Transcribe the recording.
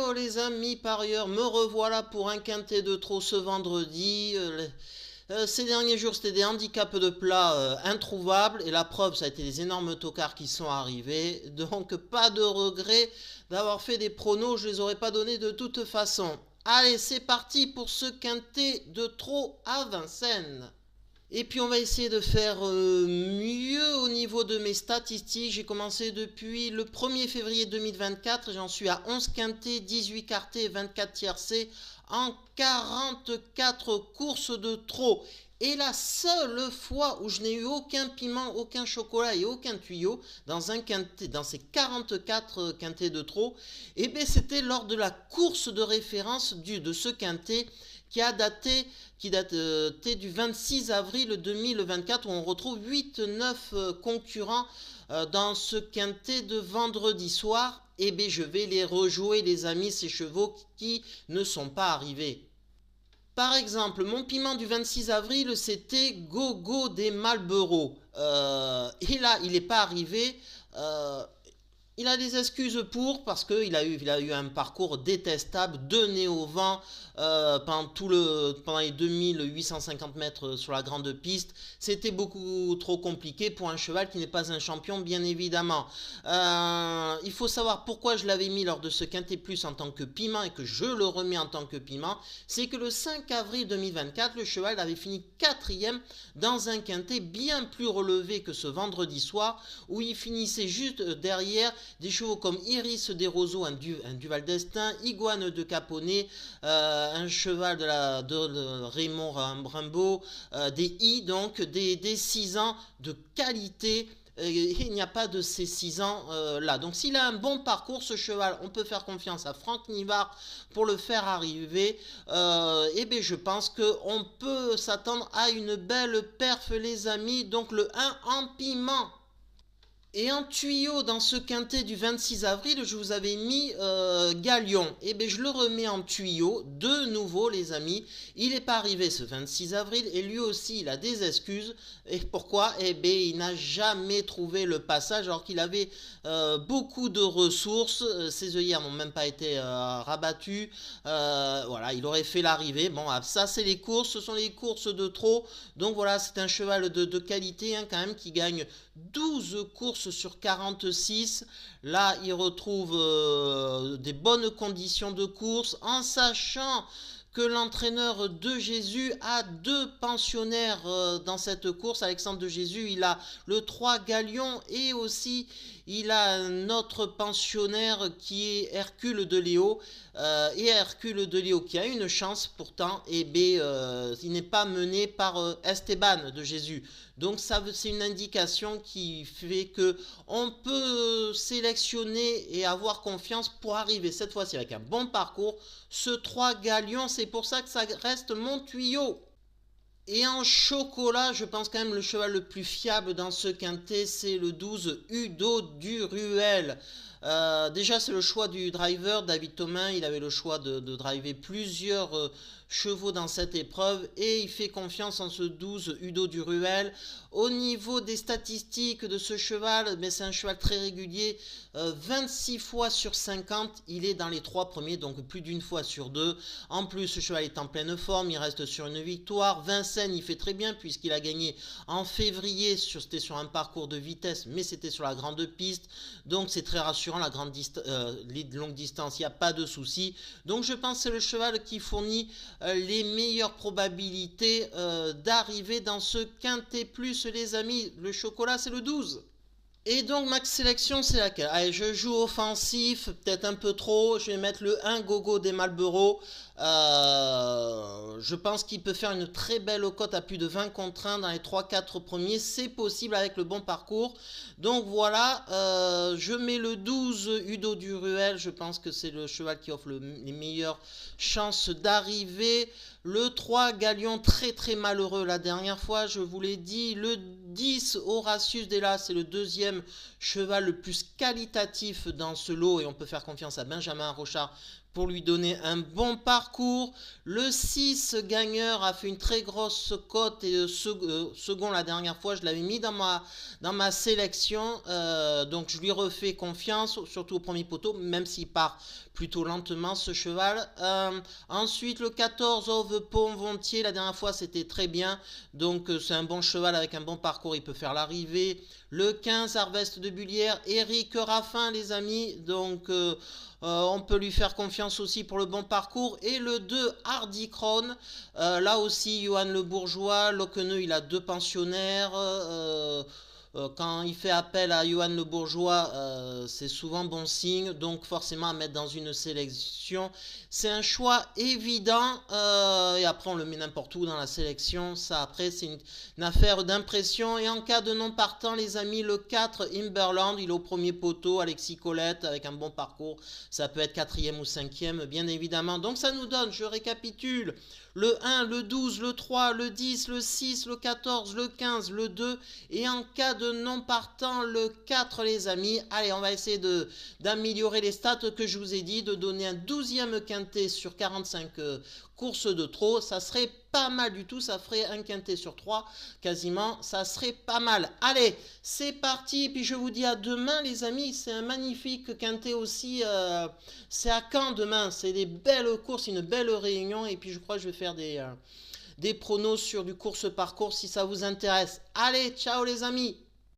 Hello les amis parieurs, me revoilà pour un quintet de trop ce vendredi. Ces derniers jours c'était des handicaps de plat introuvables et la preuve ça a été les énormes tocards qui sont arrivés. Donc pas de regret d'avoir fait des pronos, je les aurais pas donnés de toute façon. Allez c'est parti pour ce quintet de trop à Vincennes. Et puis on va essayer de faire mieux au niveau de mes statistiques. J'ai commencé depuis le 1er février 2024. J'en suis à 11 quintés, 18 quartés, 24 tiercés en 44 courses de trop. Et la seule fois où je n'ai eu aucun piment, aucun chocolat et aucun tuyau dans un quintet, dans ces 44 quintets de trop, et bien c'était lors de la course de référence de ce quintet qui datait du 26 avril 2024 où on retrouve 8-9 concurrents dans ce quintet de vendredi soir. Et bien je vais les rejouer les amis, ces chevaux qui ne sont pas arrivés. Par exemple, mon piment du 26 avril, c'était Gogo des Marlboro. Et là, il n'est pas arrivé. Il a des excuses parce qu'il a eu un parcours détestable, de nez au vent pendant les 2850 mètres sur la grande piste. C'était beaucoup trop compliqué pour un cheval qui n'est pas un champion, bien évidemment. Il faut savoir pourquoi je l'avais mis lors de ce Quintet Plus en tant que piment et que je le remets en tant que piment. C'est que le 5 avril 2024, le cheval avait fini 4e dans un Quintet bien plus relevé que ce vendredi soir où il finissait juste derrière des chevaux comme Iris des Roseaux, un Duval d'Estaing, Iguane de Caponnet, un cheval de Raymond Rimbaud, des I, donc des 6 ans de qualité. Il n'y a pas de ces 6 ans là. Donc s'il a un bon parcours, ce cheval, on peut faire confiance à Franck Nivard pour le faire arriver. Et bien je pense qu'on peut s'attendre à une belle perf les amis. Donc le 1 en piment. Et en tuyau, dans ce quintet du 26 avril, je vous avais mis Galion. Et bien, je le remets en tuyau, de nouveau, les amis. Il n'est pas arrivé ce 26 avril, et lui aussi, il a des excuses. Et pourquoi? Eh bien, il n'a jamais trouvé le passage, alors qu'il avait beaucoup de ressources. Ses œillères n'ont même pas été rabattues. Voilà, il aurait fait l'arrivée. Bon, ça, c'est les courses. Ce sont les courses de trop. Donc, voilà, c'est un cheval de qualité, hein, quand même, qui gagne 12 courses sur 46. Là, il retrouve des bonnes conditions de course en sachant que l'entraîneur de Jésus a 2 pensionnaires dans cette course. Alexandre de Jésus, il a le 3 Galion et aussi il a un autre pensionnaire qui est Hercule de Léo. Et Hercule de Léo qui a une chance pourtant, et il n'est pas mené par Esteban de Jésus. Donc ça c'est une indication qui fait que on peut sélectionner et avoir confiance pour arriver cette fois-ci avec un bon parcours. Ce 3 Galion, c'est pour ça que ça reste mon tuyau. Et en chocolat, je pense quand même le cheval le plus fiable dans ce quintet, c'est le 12 Udo du Ruel. Déjà, c'est le choix du driver, David Thomain. Il avait le choix de driver plusieurs chevaux dans cette épreuve et il fait confiance en ce 12 Udo du Ruel. Au niveau des statistiques de ce cheval, c'est un cheval très régulier. 26 fois sur 50, il est dans les 3 premiers, donc plus d'une fois sur 2. En plus, ce cheval est en pleine forme, il reste sur une victoire. Vincennes, il fait très bien puisqu'il a gagné en février, c'était sur un parcours de vitesse, mais c'était sur la grande piste. Donc c'est très rassurant, les longues distances, il n'y a pas de souci. Donc je pense que c'est le cheval qui fournit les meilleures probabilités d'arriver dans ce Quintet Plus, les amis. Le chocolat, c'est le 12. Et donc ma sélection c'est laquelle? Allez, je joue offensif, peut-être un peu trop, je vais mettre le 1 Gogo des Marlboro. Je pense qu'il peut faire une très belle cote à plus de 20 contre 1 dans les 3-4 premiers, c'est possible avec le bon parcours. Donc voilà, je mets le 12 Udo du Ruel, je pense que c'est le cheval qui offre les meilleures chances d'arriver. Le 3 Galion, très très malheureux la dernière fois, je vous l'ai dit. Le 10 Horatius Della, c'est le deuxième cheval le plus qualitatif dans ce lot et on peut faire confiance à Benjamin Rochard pour lui donner un bon parcours. Le 6 gagneur a fait une très grosse cote et second la dernière fois, je l'avais mis dans ma sélection. Donc je lui refais confiance, surtout au premier poteau, même s'il part plutôt lentement ce cheval. Ensuite le 14 Ove Ponvontier, la dernière fois c'était très bien. Donc c'est un bon cheval avec un bon parcours, il peut faire l'arrivée. Le 15 Harvest de Bullière, Eric Raffin les amis. Donc on peut lui faire confiance aussi pour le bon parcours. Et le 2, Hardy Crown. Là aussi, Johan Le Bourgeois. Locqueneux, il a 2 pensionnaires. Quand il fait appel à Johan Le Bourgeois, c'est souvent bon signe. Donc forcément à mettre dans une sélection. C'est un choix évident. Et après, on le met n'importe où dans la sélection. Ça, après, c'est une affaire d'impression. Et en cas de non partant, les amis, le 4, Imberland, il est au premier poteau. Alexis Colette avec un bon parcours. Ça peut être 4e ou 5e, bien évidemment. Donc ça nous donne, je récapitule, le 1, le 12, le 3, le 10, le 6, le 14, le 15, le 2. Et en cas de non partant, le 4, les amis. Allez, on va essayer d'améliorer les stats que je vous ai dit, de donner un 12e quintet sur 45 courses de trop. Ça serait pas mal du tout, ça ferait un quintet sur 3 quasiment, ça serait pas mal. Allez, c'est parti, puis je vous dis à demain les amis, c'est un magnifique quintet aussi, c'est à Caen demain, c'est des belles courses, une belle réunion, et puis je crois que je vais faire des pronos sur du course par course si ça vous intéresse. Allez, ciao les amis.